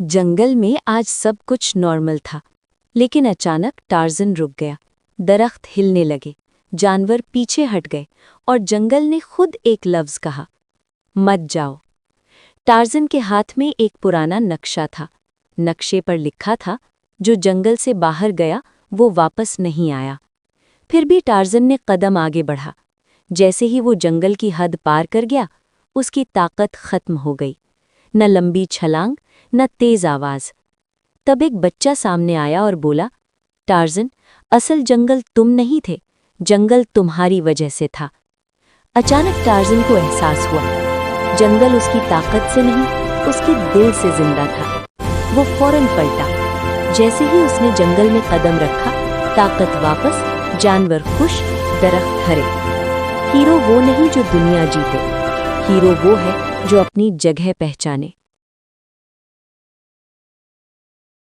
जंगल में आज सब कुछ नॉर्मल था, लेकिन अचानक टार्ज़न रुक गया। दरख्त हिलने लगे, जानवर पीछे हट गए और जंगल ने खुद एक लफ्ज़ कहा, मत जाओ। टार्ज़न के हाथ में एक पुराना नक्शा था। नक्शे पर लिखा था, जो जंगल से बाहर गया वो वापस नहीं आया। फिर भी टार्ज़न ने कदम आगे बढ़ा। जैसे ही वो जंगल की हद पार कर गया, उसकी ताकत खत्म हो गई। न लंबी छलांग, न तेज आवाज। तब एक बच्चा सामने आया और बोला, टार्ज़न, असल जंगल तुम नहीं थे, जंगल तुम्हारी वजह से था। अचानक टार्ज़न को एहसास हुआ, जंगल उसकी ताकत से नहीं, उसके दिल से जिंदा था। वो फौरन पलटा। जैसे ही उसने जंगल में कदम रखा, ताकत वापस, जानवर खुश, दरख्त हरे। हीरो वो नहीं जो दुनिया जीते, हीरो वो है जो अपनी जगह पहचाने।